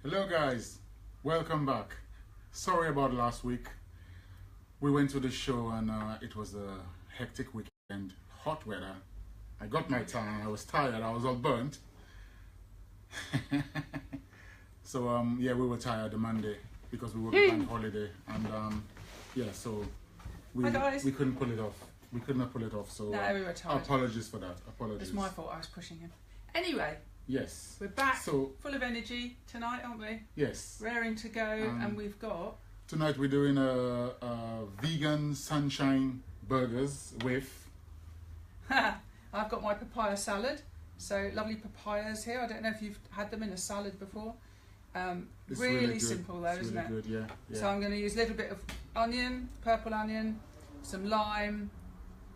Hello guys, welcome back. Sorry about last week. We went to the show and it was a hectic weekend, hot weather. I got my tan, I was tired, I was all burnt. So yeah, we were tired the Monday because we were on bank holiday and yeah, so we couldn't pull it off. We could not pull it off, so no, we were tired. Apologies for that. Apologies. It's my fault, I was pushing him. Anyway, yes, we're back, so full of energy tonight, aren't we? yes, Raring to go, and we've got... Tonight we're doing a vegan sunshine burgers with... I've got my papaya salad, so lovely papayas here. I don't know if you've had them in a salad before. Really simple though, isn't it? Good, yeah, yeah. So I'm going to use a little bit of onion, purple onion, some lime,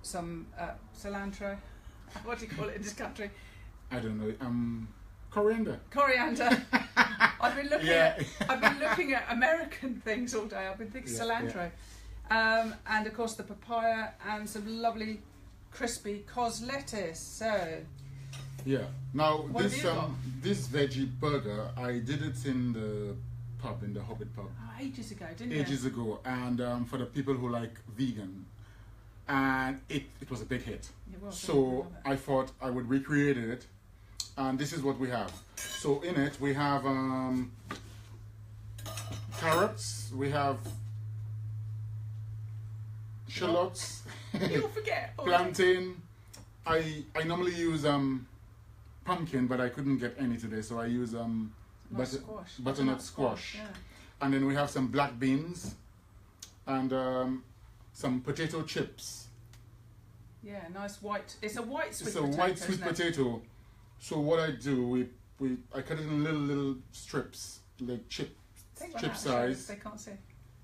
some cilantro. What do you call it in this country? I don't know. Coriander. Coriander. I've been looking at American things all day. I've been thinking cilantro, and of course the papaya and some lovely crispy cos lettuce. So yeah. Now what this veggie burger, I did it in the pub, in the Hobbit pub. Oh, ages ago, didn't you? Ages ago, and for the people who like vegan, and it was a big hit. It was, so I thought I would recreate it. And this is what we have. So in it we have carrots, we have shallots, you'll forget. plantain. I normally use pumpkin, but I couldn't get any today, so I use butternut squash. Yeah. And then we have some black beans and some potato chips. Yeah, nice white. It's a white sweet It's a potato. white sweet potato. So what I do, I cut it in little strips, like chip size. They can't see.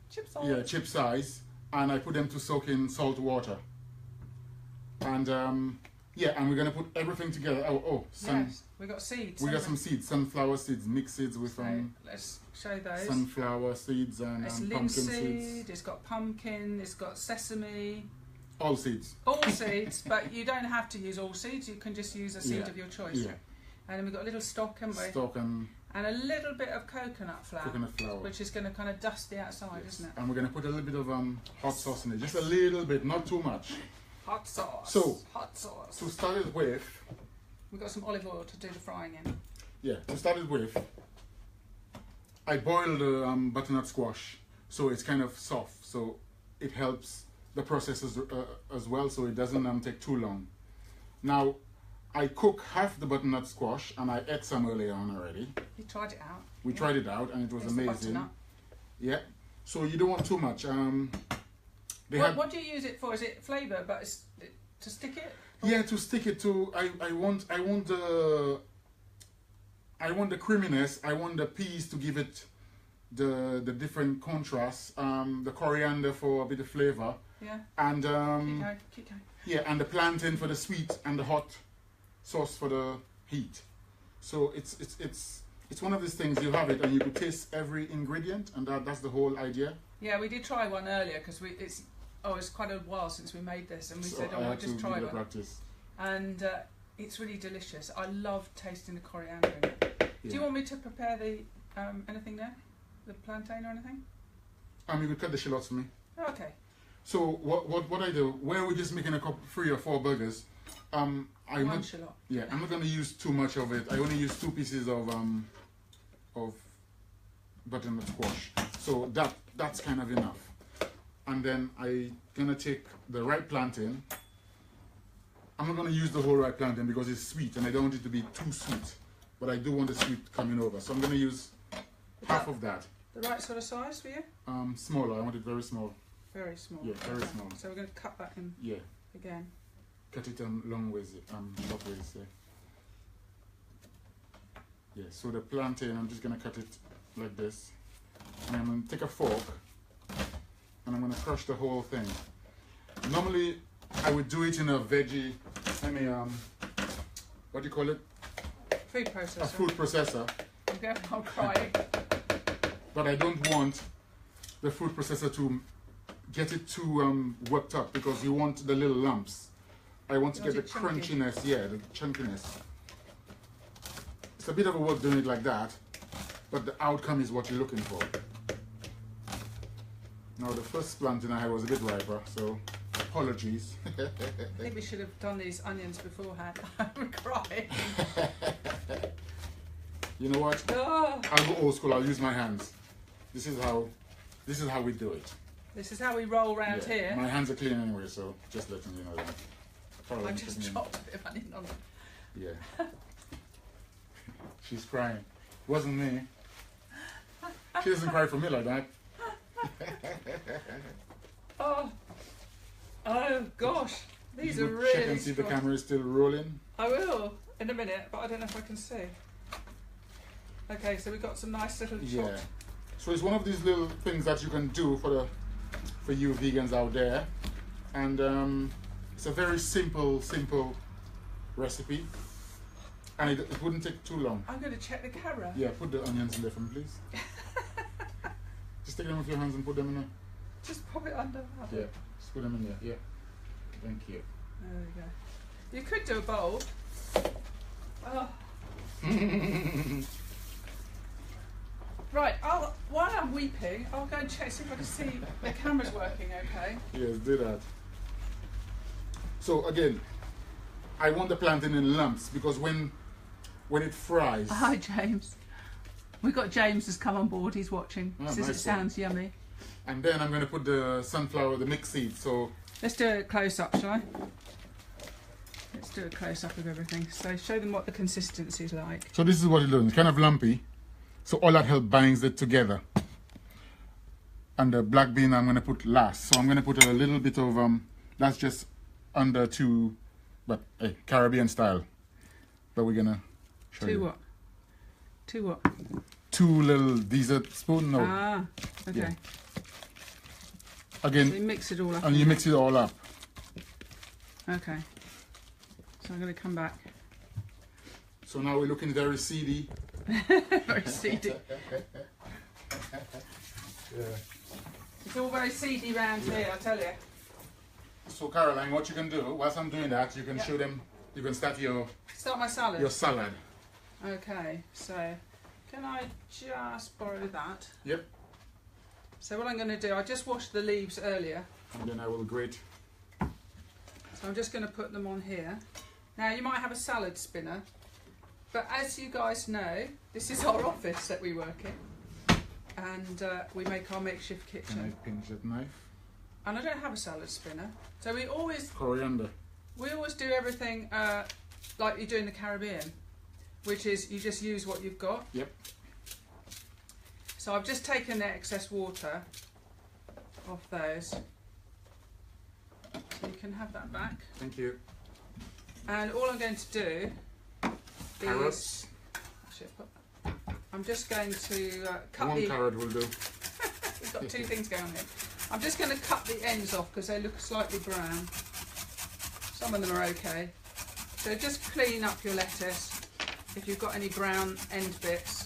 Chip size. Yeah, chip size, and I put them to soak in salt water. And yeah, and we're gonna put everything together. Yes, we got seeds. We got some seeds, sunflower seeds, mixed seeds with let's show those. Sunflower seeds and it's pumpkin linseed, seeds. It's got pumpkin. It's got sesame. All seeds. All seeds, but you don't have to use all seeds. You can just use a seed of your choice. Yeah. And then we've got a little stock, haven't we? Stock and a little bit of coconut flour. Coconut flour. Which is going to kind of dust the outside, isn't it? And we're going to put a little bit of hot sauce in it. Just a little bit, not too much. Hot sauce. So, hot sauce. to start it with... We've got some olive oil to do the frying in. Yeah, to start it with, I boiled the butternut squash, so it's kind of soft, so it helps the process as well, so it doesn't take too long. Now, I cook half the butternut squash, and I ate some earlier on already. You tried it out. We tried it out, and it was It's amazing. Yeah, so you don't want too much. What do you use it for? Is it flavour, but it's to stick it? Or? Yeah, to stick it to. I want the creaminess. I want the peas to give it the different contrasts. The coriander for a bit of flavour. Yeah. And keep going. yeah, and the plantain for the sweet and the hot sauce for the heat. So it's one of these things, you have it and you could taste every ingredient, and that's the whole idea. Yeah, we did try one earlier because it's quite a while since we made this, and we said, we'll just try one. Practice. And it's really delicious. I love tasting the coriander in it. Yeah. Do you want me to prepare the anything there? The plantain or anything? You could cut the shallots for me. Oh, okay. So what I do, when we're just making 3 or 4 burgers, One shallot. Yeah, I'm not going to use too much of it. I only use 2 pieces of butternut squash. So that's kind of enough. And then I'm going to take the ripe plantain. I'm not going to use the whole ripe plantain because it's sweet and I don't want it to be too sweet. But I do want the sweet coming over. So I'm going to use half of that. The right sort of size for you? Smaller. I want it very small. Very small. Yeah, very small. So we're going to cut that in. Yeah. Again. Cut it long ways, short ways. Yeah. Yeah. So the plantain, I'm just going to cut it like this, and I'm going to take a fork, and I'm going to crush the whole thing. Normally, I would do it in a veggie. What do you call it? Food processor. A food processor. I'm crying. But I don't want the food processor to get it too worked up because you want the little lumps. I want to get the crunchiness, yeah, the chunkiness. It's a bit of a work doing it like that, but the outcome is what you're looking for. Now the first planting I had was a bit riper, so apologies. I think we should have done these onions beforehand. I'm crying. You know what? Oh. I'll go old school. I'll use my hands. This is how we do it. This is how we roll round here. My hands are clean anyway, so just letting you know that. I just dropped a bit of onion on it. Yeah. She's crying. It wasn't me. She doesn't cry for me like that. Oh gosh, these are really check and see if the camera is still rolling. I will in a minute, but I don't know if I can see. Okay, so we've got some nice little chopped. Yeah. So it's one of these little things that you can do for you vegans out there, and it's a very simple recipe, and it wouldn't take too long. I'm going to check the camera. Yeah, put the onions in there for me, please. Just take them with your hands and put them in there. Just pop it under. Yeah, just put them in there. Yeah. Thank you. There we go. You could do a bowl. Oh. Right, while I'm weeping, I'll go and check, see if I can see the camera's working okay. Yes, do that. So again, I want the plantain in lumps because when it fries... Hi James. We've got James has come on board, he's watching. Oh, Says nice it sounds yummy. And then I'm going to put the sunflower, the mixed seeds, so... Let's do a close-up, shall I? Let's do a close-up of everything. So show them what the consistency's like. So this is what it's doing. It's kind of lumpy. So all that help binds it together. And the black bean I'm going to put last. So I'm going to put a little bit of, that's just under 2, but hey, Caribbean style. But we're going to show you. What? 2 what? 2 little dessert spoon. No. Ah, okay. Yeah. Again, so you mix it all up. And you mix it all up. Okay. So I'm going to come back. So now we're looking very seedy. Very seedy. Yeah. It's all very seedy round here, I tell you. So Caroline, what you can do, whilst I'm doing that, you can show them, you can start your my salad. Your salad. Okay, so can I just borrow that? Yep. So what I'm going to do, I just washed the leaves earlier. And then I will grate. So I'm just going to put them on here. Now you might have a salad spinner, but as you guys know, this is our office that we work in, and we make our makeshift kitchen. Can I pinch that knife? And I don't have a salad spinner, so we always Coriander. do everything like you do in the Caribbean, which is you just use what you've got. Yep. So I've just taken the excess water off those. So you can have that back. Thank you. And all I'm going to do Carrots. is... Actually, I'm just going to cut One the... carrot will do. We've got 2 things going here. I'm just going to cut the ends off because they look slightly brown. Some of them are okay. So just clean up your lettuce if you've got any brown end bits.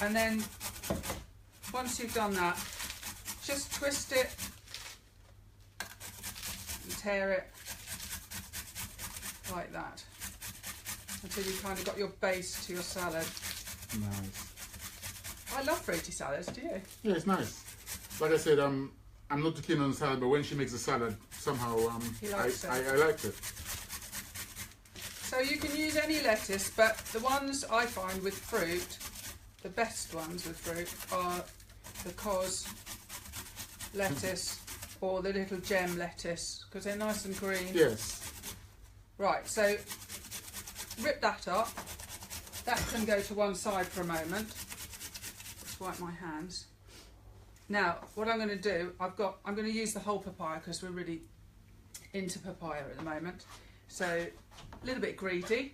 And then once you've done that, just twist it and tear it like that until you've kind of got your base to your salad. Nice. I love fruity salads, do you? Yeah, it's nice. Like I said, I'm not too keen on the salad, but when she makes a salad, somehow I like it. So you can use any lettuce, but the ones I find with fruit, the best ones with fruit, are the cos lettuce or the little gem lettuce, because they're nice and green. Yes. Right, so rip that up. That can go to one side for a moment. Just wipe my hands. Now, what I'm going to do, I'm going to use the whole papaya because we're really into papaya at the moment. So a little bit greedy,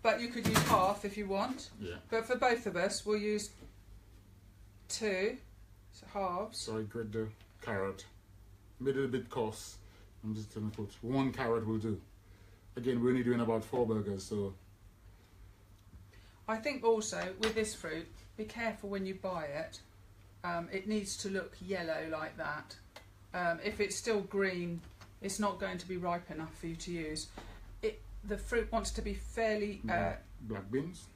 but you could use half if you want. Yeah. But for both of us, we'll use 2 halves. So I grate the carrot. Made it a bit coarse. I'm just going to put 1 carrot will do. Again, we're only doing about 4 burgers, so... I think also with this fruit, be careful when you buy it. It needs to look yellow like that. If it's still green, it's not going to be ripe enough for you to use. The fruit wants to be fairly... black beans?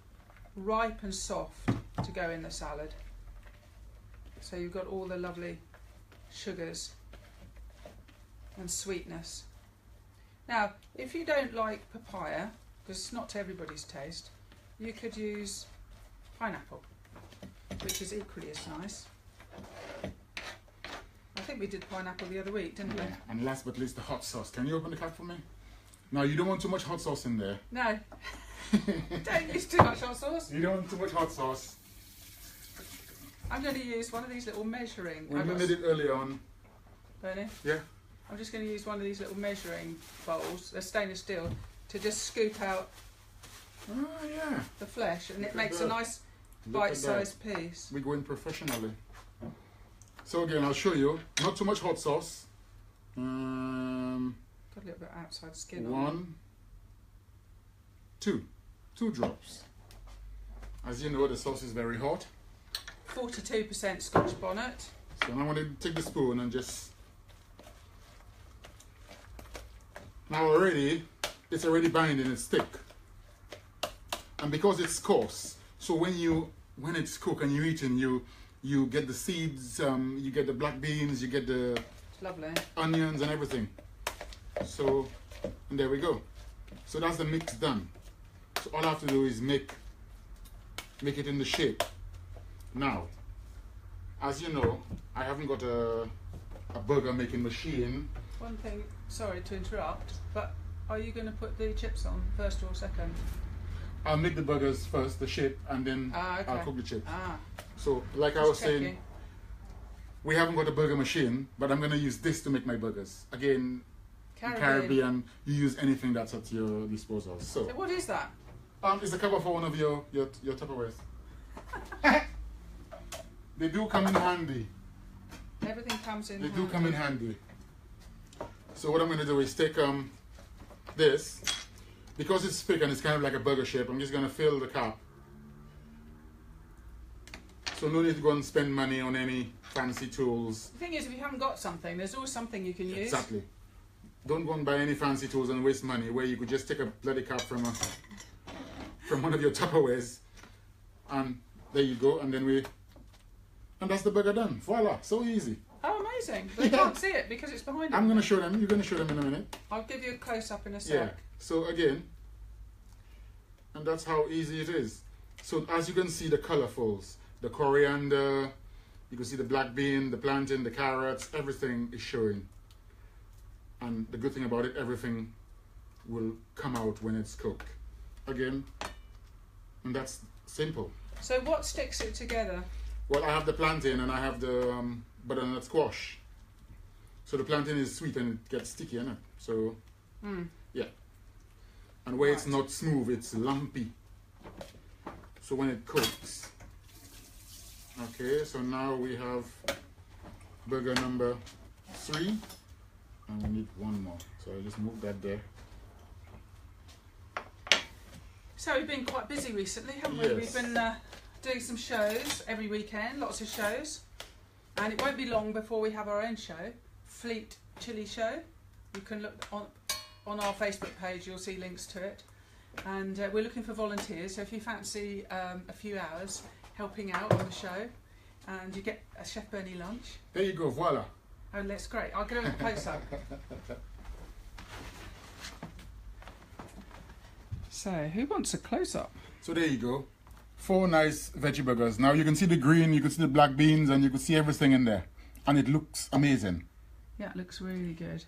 ripe and soft to go in the salad. So you've got all the lovely sugars and sweetness. Now, if you don't like papaya, because it's not to everybody's taste, you could use pineapple, which is equally as nice. I think we did pineapple the other week, didn't we? And last but least, the hot sauce. Can you open the cap for me? Now, you don't want too much hot sauce in there. No. Don't use too much hot sauce. You don't want too much hot sauce. I'm going to use one of these little measuring... We did it earlier on. Bernie? Yeah. I'm just going to use one of these little measuring bowls, they're stainless steel, to just scoop out the flesh, and it makes a nice bite-sized piece. We're going professionally. So again, I'll show you. Not too much hot sauce. Got a little bit outside skin on it. 1, 2. 2 drops. As you know, the sauce is very hot. 42% Scotch bonnet. So now I'm going to take the spoon and just... Now already, it's already binding, it's thick. And because it's coarse, so when it's cooked and you're eating, you get the seeds, you get the black beans, you get the It's lovely. onions and everything. So, and there we go. So that's the mix done. So all I have to do is make it in the shape. Now, as you know, I haven't got a burger making machine. One thing, sorry to interrupt, but are you going to put the chips on first or second? I'll make the burgers first, the shape, and then Okay. I'll cook the chips. Ah. So, like I was saying, we haven't got a burger machine, but I'm going to use this to make my burgers. Again, Caribbean, you use anything that's at your disposal. So what is that? It's a cover for one of your Tupperwares. They do come in handy. Everything comes in They handy. do come in handy. So what I'm going to do is take this, because it's thick and it's kind of like a burger shape, I'm just going to fill the cap. So no need to go and spend money on any fancy tools. The thing is, if you haven't got something, there's always something you can use. Exactly. Don't go and buy any fancy tools and waste money where you could just take a bloody cap from one of your Tupperwares, and there you go, and that's the burger done. Voila, so easy. Oh, amazing. They can't see it because it's behind you. I'm going to show them. You're going to show them in a minute. I'll give you a close-up in a sec. Yeah. So again, and that's how easy it is. So as you can see, the colorfuls, the coriander, you can see the black bean, the plantain, the carrots, everything is showing. And the good thing about it, everything will come out when it's cooked. Again, and that's simple. So what sticks it together? Well, I have the plantain and I have the butternut squash. So the plantain is sweet and it gets sticky, innit? So, yeah. And where it's not smooth, it's lumpy. So when it cooks. Okay, so now we have burger number 3. And we need one more. So I'll just move that there. So we've been quite busy recently, haven't we? Yes. We've been doing some shows every weekend, lots of shows. And it won't be long before we have our own show, Fleet Chili Show. You can look on our Facebook page, you'll see links to it. And we're looking for volunteers, so if you fancy a few hours helping out on the show, and you get a Chef Bernie lunch. There you go, voila. Oh, that's great. I'll go a close-up. So, who wants a close-up? So there you go. 4 nice veggie burgers. Now you can see the green, you can see the black beans, and you can see everything in there. And it looks amazing. Yeah, it looks really good.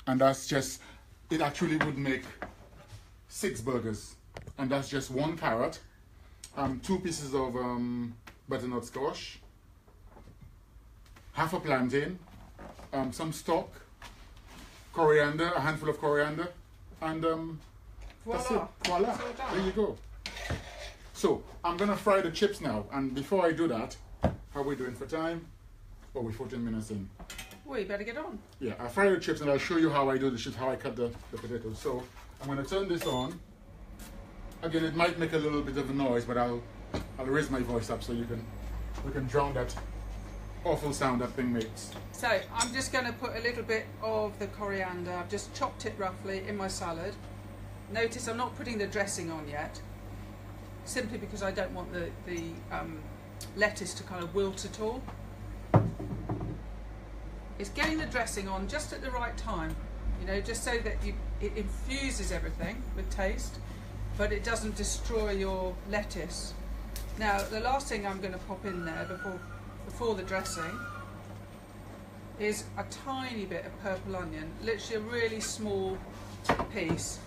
And that's just, it actually would make 6 burgers. And that's just 1 carrot, 2 pieces of butternut squash, half a plantain, some stock, coriander, a handful of coriander, and that's it. Voila. There you go. So I'm gonna fry the chips now, and before I do that, how are we doing for time? Oh, we're 14 minutes in. Well, you better get on. Yeah, I'll fry the chips and I'll show you how I do the chips, how I cut the potatoes. So I'm gonna turn this on. Again, it might make a little bit of a noise, but I'll raise my voice up so we can drown that awful sound that thing makes. So I'm just going to put a little bit of the coriander. I've just chopped it roughly in my salad. Notice I'm not putting the dressing on yet. simply because I don't want the lettuce to kind of wilt at all. It's getting the dressing on just at the right time, you know, just so that it infuses everything with taste, but it doesn't destroy your lettuce. Now, the last thing I'm going to pop in there before the dressing is a tiny bit of purple onion, literally a really small piece,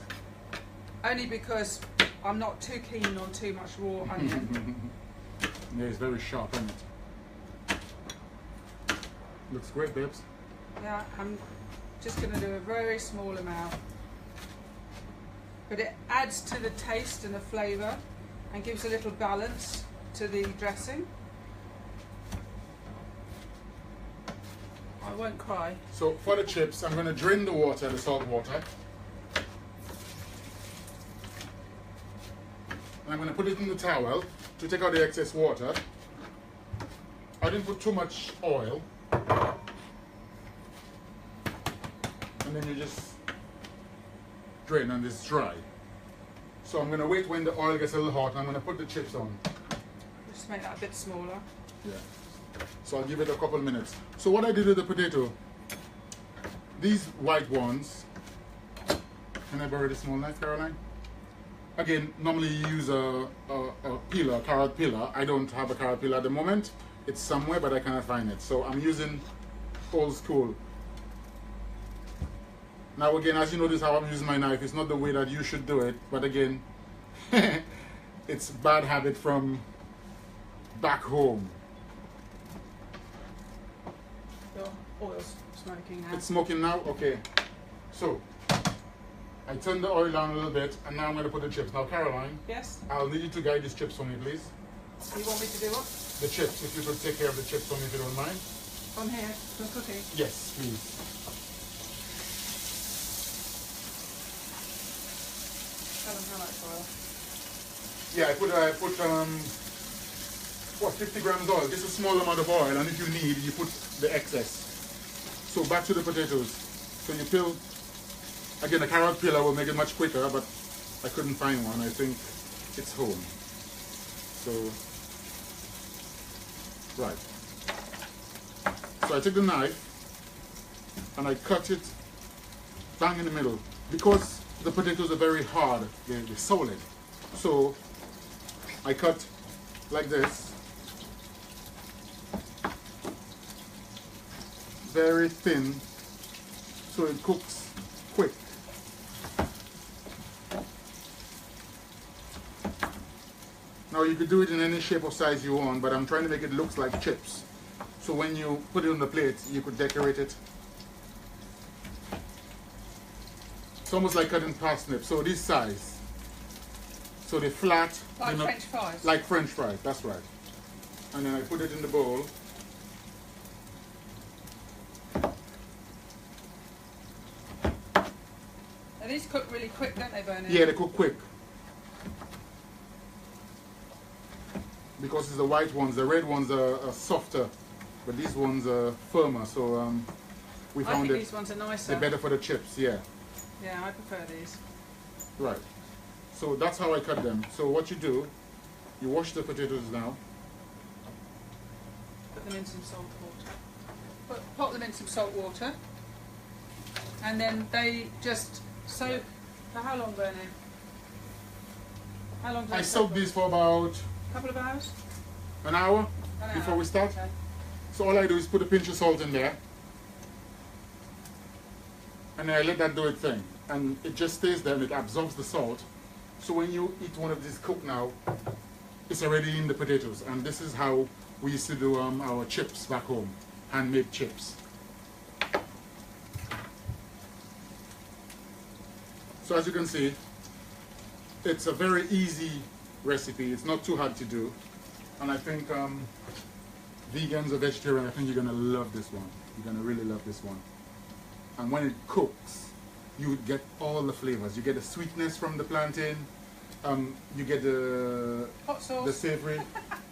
only because I'm not too keen on too much raw onion. Yeah, it's very sharp, isn't it? Looks great, babes. Yeah, I'm just going to do a very small amount, but it adds to the taste and the flavour and gives a little balance to the dressing. I won't cry. So for the chips, I'm going to drain the water, the salt water. And I'm going to put it in the towel to take out the excess water. I didn't put too much oil. And then you just drain and it's dry. So I'm going to wait when the oil gets a little hot and I'm going to put the chips on. Just make that a bit smaller. Yeah. So I'll give it a couple of minutes. So what I did with the potato, these white ones, can I borrow the small knife, Caroline? Again, normally you use a peeler, a carrot peeler. I don't have a carrot peeler at the moment. It's somewhere, but I cannot find it. So I'm using old school. Now again, as you notice how I'm using my knife, it's not the way that you should do it. But again, it's bad habit from back home. Your oil's smoking now. It's smoking now? Okay. So, I turned the oil down a little bit, and now I'm going to put the chips. Now, Caroline, Yes? I'll need you to guide these chips for me, please. You want me to do what? The chips, if you could take care of the chips for me, if you don't mind. On here, for cooking? Yes, please. Tell them how much oil. Yeah, I put what, 50 grams oil. Just a small amount of oil, and if you need, you put the excess. So back to the potatoes. So you peel, again, a carrot peeler will make it much quicker, but I couldn't find one. I think it's home. So, right. So I take the knife, and I cut it bang in the middle. Because the potatoes are very hard, they're solid. So I cut like this. Very thin, so it cooks quick. Now you could do it in any shape or size you want, but I'm trying to make it look like chips. So when you put it on the plate, you could decorate it. It's almost like cutting parsnips, so this size. So they're flat. Like they're French fries? Like French fries, that's right. And then I put it in the bowl. And these cook really quick, don't they, Bernard? Yeah, they cook quick. Because it's the white ones, the red ones are softer, but these ones are firmer. So we found I think these ones are nicer. they're better for the chips. Yeah. Yeah, I prefer these. Right. So that's how I cut them. So what you do, you wash the potatoes now. Put them in some salt water. Pop them in some salt water, and then they just soak. For how long, Bernard? How long do they I soak these for about a couple of hours? an hour An before hour. we start. Okay. So all I do is put a pinch of salt in there, and then I let that do its thing, and it just stays there and it absorbs the salt. So when you eat one of these cooked now, it's already in the potatoes, and this is how we used to do our chips back home, handmade chips. So as you can see, it's a very easy recipe. It's not too hard to do, and I think vegans or vegetarian, I think you're gonna love this one. You're gonna really love this one. And when it cooks, you get all the flavors. You get the sweetness from the plantain. You get the Hot sauce. the savory.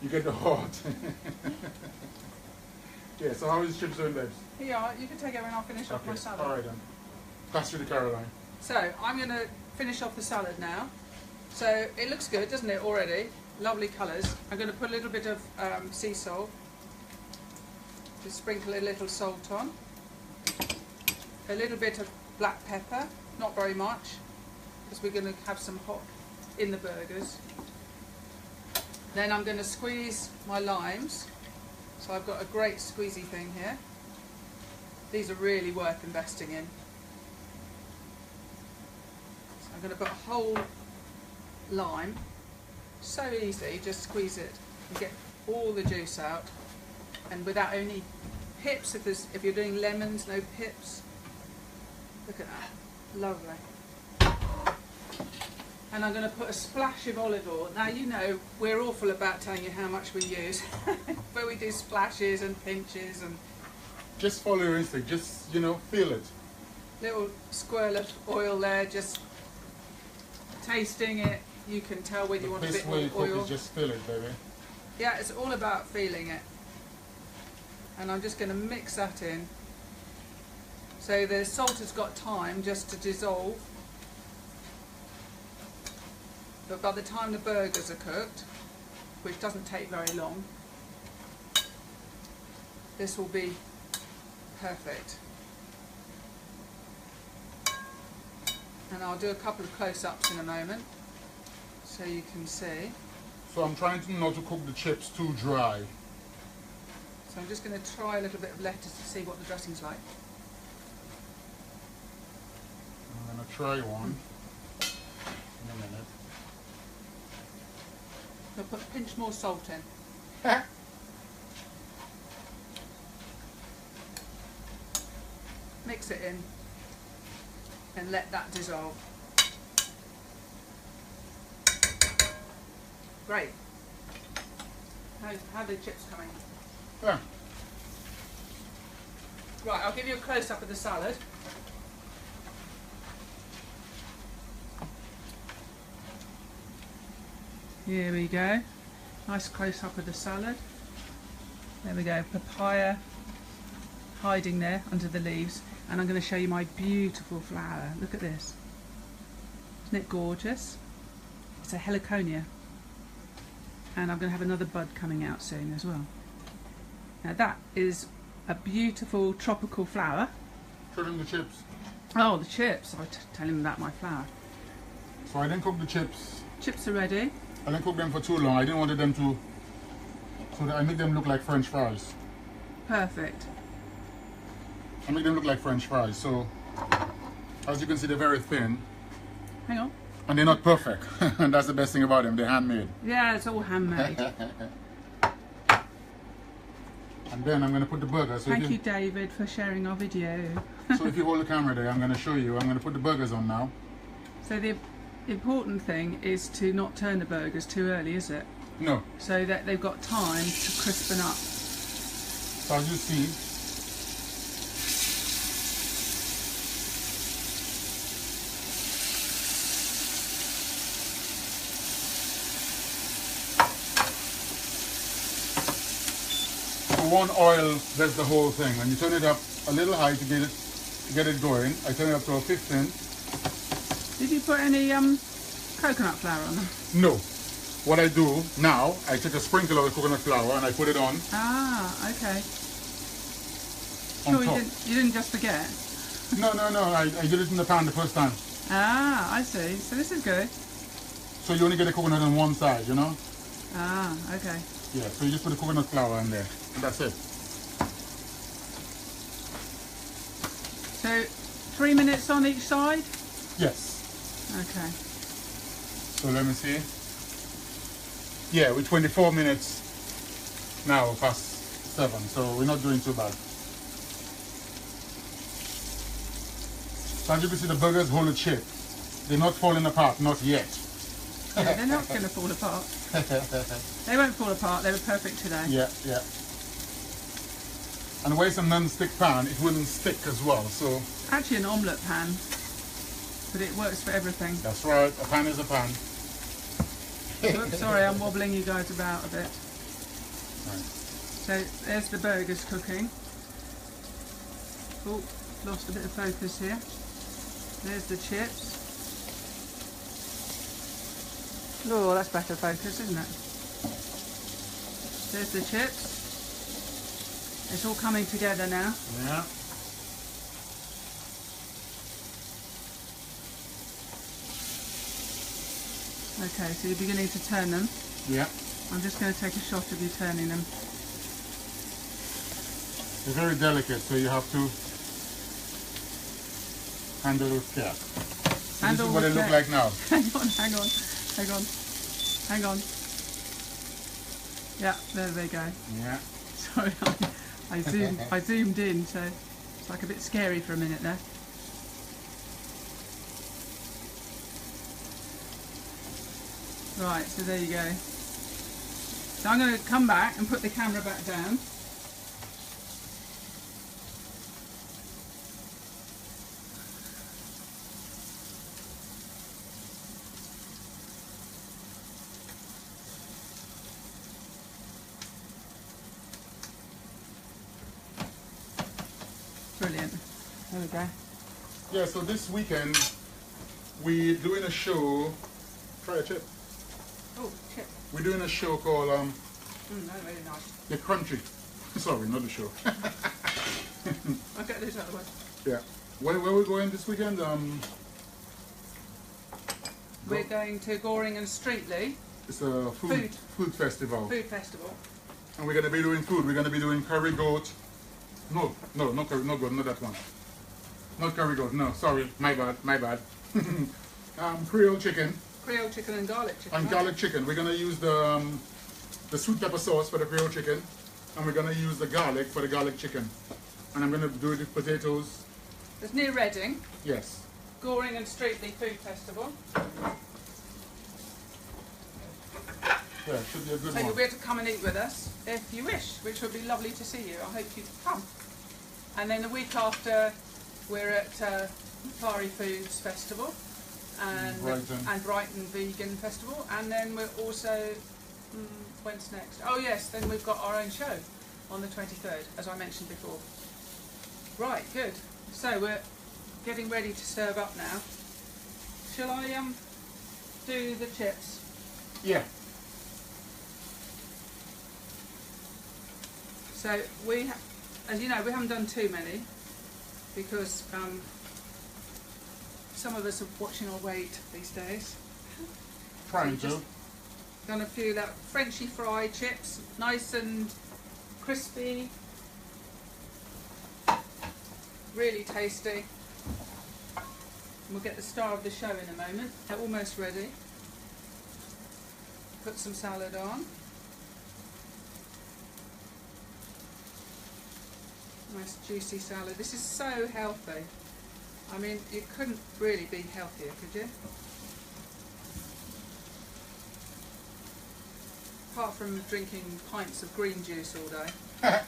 You get the hot. Yeah. So how is chips doing, babes? Here you are. You can take it and I'll finish off my salad. All right then. Pass you to Caroline. So I'm going to finish off the salad now. So it looks good, doesn't it, already? Lovely colours. I'm going to put a little bit of sea salt. Just sprinkle a little salt on. A little bit of black pepper, not very much, because we're going to have some hot in the burgers. Then I'm going to squeeze my limes. So I've got a great squeezy thing here. These are really worth investing in. So I'm going to put a whole lime. So easy, just squeeze it and get all the juice out. And without any pips, if you're doing lemons, no pips. Look at that, lovely. And I'm going to put a splash of olive oil. Now you know we're awful about telling you how much we use, but we do splashes and pinches and just follow your instinct. Just feel it. Little swirl of oil there, just tasting it. You can tell whether you want a bit more oil. The best way to cook is just feel it, baby. Yeah, it's all about feeling it. And I'm just going to mix that in. So the salt has got time just to dissolve. But by the time the burgers are cooked, which doesn't take very long, this will be perfect. And I'll do a couple of close-ups in a moment so you can see. So I'm trying to not to cook the chips too dry. So I'm just going to try a little bit of lettuce to see what the dressing's like. I'm going to try one in a minute. I'll put a pinch more salt in. Mix it in and let that dissolve. Great. How are the chips coming? Yeah. Right, I'll give you a close-up of the salad. Here we go. Nice close-up of the salad. There we go. Papaya hiding there under the leaves. And I'm going to show you my beautiful flower. Look at this. Isn't it gorgeous? It's a heliconia. And I'm going to have another bud coming out soon as well. Now that is a beautiful tropical flower. Show them the chips. Oh, the chips. I'll tell him about my flower. So I didn't cook the chips. Chips are ready. I didn't cook them for too long. I didn't want them to, so that I make them look like French fries. Perfect. I make them look like French fries. So as you can see, they're very thin. Hang on. And they're not perfect. And that's the best thing about them. They're handmade. Yeah, it's all handmade. And then I'm going to put the burgers. So Thank you, David, for sharing our video. So if you hold the camera there, I'm going to show you. I'm going to put the burgers on now. So the important thing is to not turn the burgers too early, is it? No. So that they've got time to crispen up. So as you see, one oil does the whole thing. When you turn it up a little high to get it going, I turn it up to a 15. Did you put any coconut flour on them? No. What I do now, I take a sprinkle of the coconut flour and I put it on. Ah, okay. On Sure, top. you didn't just forget? No. I did it in the pan the first time. Ah, I see. So this is good. So you only get the coconut on one side, you know? Ah, okay. Yeah, so you just put the coconut flour in there. And that's it. So 3 minutes on each side? Yes. Okay. So let me see. Yeah, we're 24 minutes now past 7, so we're not doing too bad. So as you can see, the burgers hold a chip. They're not falling apart, not yet. Yeah, they're not going to fall apart. They won't fall apart, they were perfect today. Yeah. And where it's a non-stick pan, it wouldn't stick as well, so... Actually an omelette pan, but it works for everything. That's right, a pan is a pan. Oops, sorry, I'm wobbling you guys about a bit. Right. So there's the burgers cooking. Oh, lost a bit of focus here. There's the chips. Oh, that's better focus, isn't it? There's the chips. It's all coming together now. Yeah. Okay, so you're beginning to turn them. Yeah. I'm just going to take a shot of you turning them. They're very delicate, so you have to handle with care. So this is what they look like now. Hang on, hang on, hang on, hang on. Yeah, there they go. Yeah. Sorry, I zoomed in, so it's like a bit scary for a minute there. Right, so there you go. So I'm going to come back and put the camera back down. Brilliant. There we go. Yeah, so this weekend we're doing a show. Try a chip. Oh, chip. We're doing a show called That's really nice. The Country. Sorry, not the show. I'll get this out of the way. Yeah. Where we going this weekend? We're going to Goring and Streatley. It's a food festival. Food festival. And we're going to be doing food. We're going to be doing curry goat. No, not curry, no goat, not that one. Not curry goat, no, sorry, my bad. Creole chicken. Creole chicken and garlic chicken. And garlic chicken. We're going to use the sweet pepper sauce for the Creole chicken. And we're going to use the garlic for the garlic chicken. And I'm going to do it with potatoes. It's near Reading. Yes. Goring and Streatley Food Festival. Yeah, it should be a good So one. you'll be able to come and eat with us if you wish, which would be lovely to see you. I hope you come. And then the week after, we're at Fari Foods Festival and Brighton Vegan Festival. And then we're also, when's next? Oh yes, then we've got our own show on the 23rd, as I mentioned before. Right, good. So we're getting ready to serve up now. Shall I do the chips? Yeah. So as you know, we haven't done too many because some of us are watching our weight these days. Trying to. Done a few like Frenchy fry chips, nice and crispy, really tasty. We'll get the star of the show in a moment. They're almost ready. Put some salad on. Nice juicy salad. This is so healthy. I mean, it couldn't really be healthier, could you? Apart from drinking pints of green juice all day.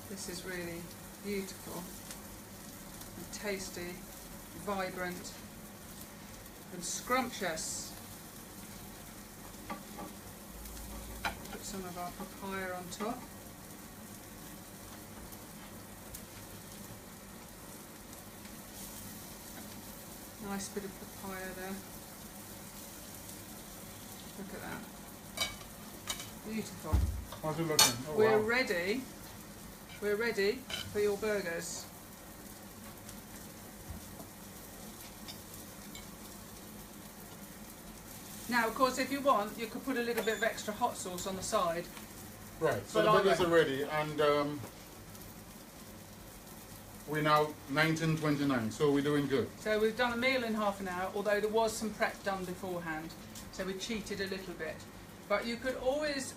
This is really beautiful and tasty, vibrant and scrumptious. Put some of our papaya on top. Nice bit of papaya there. Look at that. Beautiful. How's it looking? Oh, We're wow. ready. We're ready for your burgers. Now, of course, if you want, you could put a little bit of extra hot sauce on the side. Right, so the burgers are ready, and we're now 19:29, so we're doing good. So we've done a meal in half an hour, although there was some prep done beforehand, so we cheated a little bit. But you could always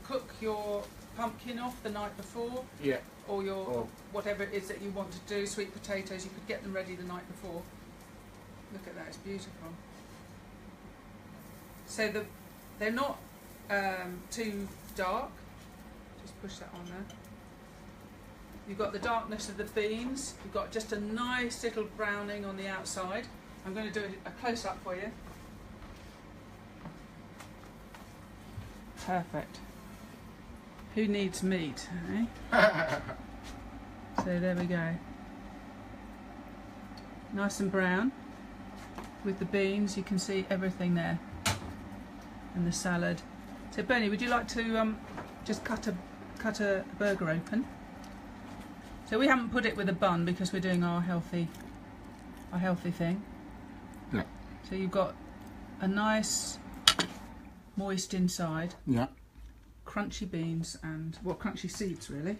cook your pumpkin off the night before, Yeah. or your whatever it is that you want to do. Sweet potatoes, you could get them ready the night before. Look at that, it's beautiful. So they're not too dark. Just push that on there. You've got the darkness of the beans. You've got just a nice little browning on the outside. I'm going to do a close-up for you. Perfect. Who needs meat, eh? So there we go. Nice and brown. With the beans, you can see everything there. And the salad. So Bernie, would you like to just cut a burger open? So we haven't put it with a bun because we're doing our healthy thing. Yeah. So you've got a nice moist inside. Yeah. Crunchy beans and crunchy seeds really.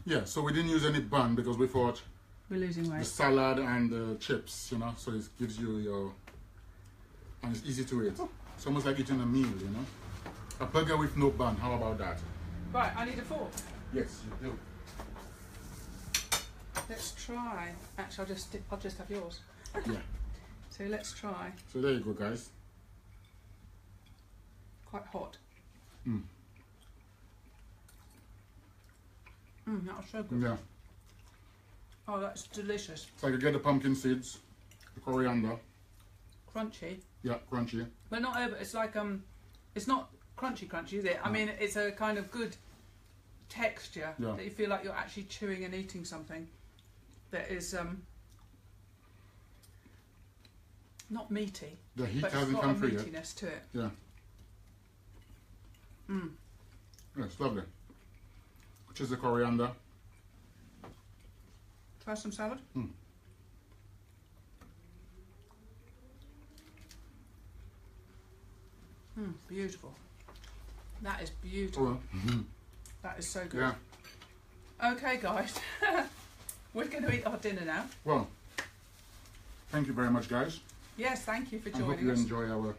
Yeah. So we didn't use any bun because we thought we're losing weight. The salad and the chips, you know, so it gives you your, and it's easy to eat. Oh. It's almost like eating a meal, you know. A burger with no bun. How about that? Right. I need a fork. Yes, you do. Let's try. Actually, I'll just have yours. Yeah. So let's try. So there you go, guys. Quite hot. Mm. That was so good. Yeah. Oh, that's delicious. So you get the pumpkin seeds, the coriander. Crunchy. Yeah, crunchy. But not over. It's like it's not crunchy, is it? I mean, it's a kind of good texture that you feel like you're actually chewing and eating something that is not meaty. The heat but hasn't it's come got through a yet. meatiness to it. Yeah. Yeah, it's lovely. Which is the coriander. Try some salad. Beautiful. That is beautiful. Oh, that is so good. Yeah. Okay, guys. We're going to eat our dinner now. Well, thank you very much, guys. Yes, thank you for I joining us. hope you enjoy our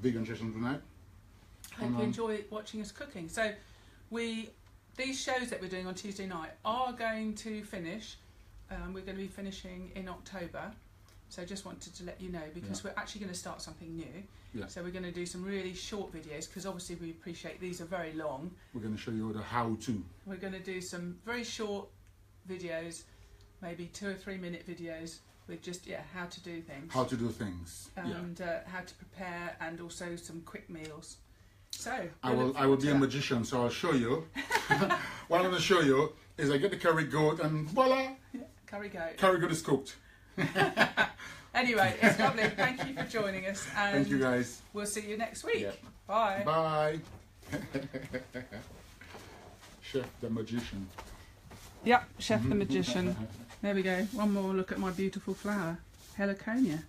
vegan session tonight. Hope you enjoy watching us cooking. So these shows that we're doing on Tuesday night are going to finish. We're going to be finishing in October. So just wanted to let you know because we're actually going to start something new. Yeah. So we're going to do some really short videos because obviously we appreciate these are very long. We're going to show you the how-to. We're going to do some very short videos, maybe 2 or 3 minute videos with just how to do things. How to do things. And how to prepare and also some quick meals. So I will be a magician, so I'll show you. What I'm going to show you is I get the curry goat and voila! Yeah, curry goat. Curry goat is cooked. Anyway, it's lovely. Thank you for joining us. And thank you, guys. We'll see you next week. Yeah. Bye. Bye. Chef the magician. Yep, Chef the magician. There we go. One more look at my beautiful flower. Heliconia.